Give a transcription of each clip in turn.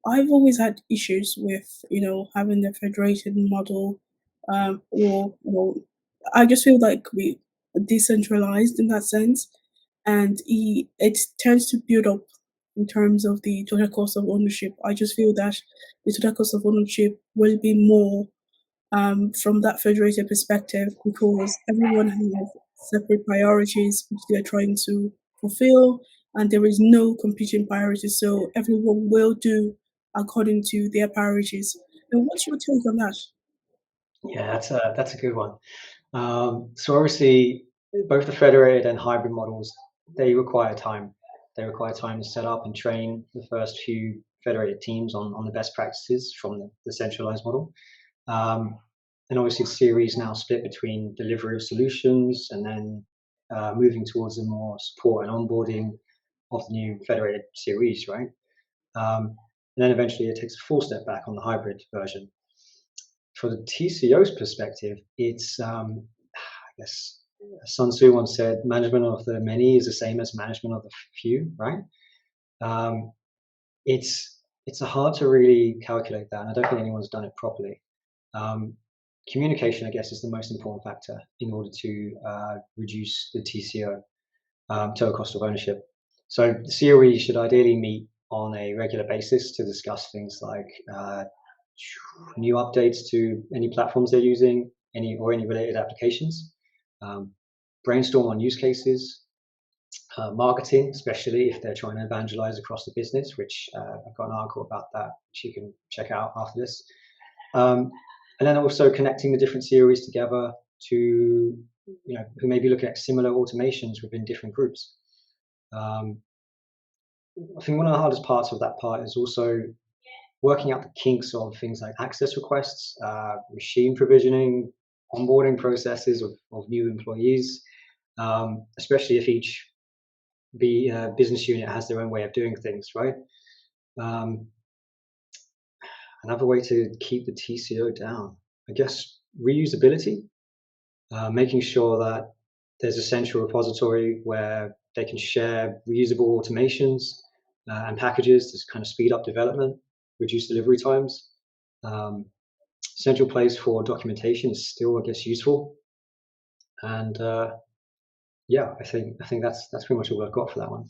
I've always had issues with, having the federated model, or I just feel like we decentralized in that sense, and it tends to build up in terms of the total cost of ownership. I just feel that the total cost of ownership will be more from that federated perspective because everyone has separate priorities which they are trying to fulfill, and there is no competing priorities. So everyone will do according to their priorities. And what's your take on that? Yeah, that's a good one. So obviously, both the federated and hybrid models, they require time. They require time to set up and train the first few federated teams on the best practices from the centralized model. Um, and obviously, the series now split between delivery of solutions and then moving towards a more support and onboarding of the new federated series, right? And then eventually, it takes a full step back on the hybrid version. For the TCO's perspective, it's I guess Sun Tzu once said, "Management of the many is the same as management of the few." Right? Um, it's hard to really calculate that, and I don't think anyone's done it properly. Um, Communication, I guess, is the most important factor in order to reduce the TCO, total cost of ownership. So the COE should ideally meet on a regular basis to discuss things like new updates to any platforms they're using, any related applications, um, brainstorm on use cases, marketing, especially if they're trying to evangelize across the business, which I've got an article about that, which you can check out after this. Um, and then also connecting the different series together to, who may be looking at similar automations within different groups. Um, I think one of the hardest parts of that part is also working out the kinks of things like access requests, machine provisioning, onboarding processes of new employees, especially if each business unit has their own way of doing things, right? Um, Another way to keep the TCO down, I guess, reusability, making sure that there's a central repository where they can share reusable automations and packages to kind of speed up development, reduce delivery times. Central place for documentation is still, I guess, useful. And yeah, I think that's pretty much all I've got for that one.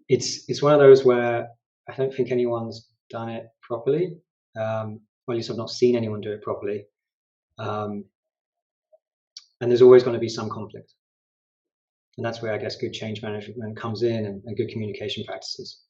It's one of those where I don't think anyone's done it properly. Or at least I've not seen anyone do it properly. Um, and there's always going to be some conflict. And that's where I guess good change management comes in and good communication practices.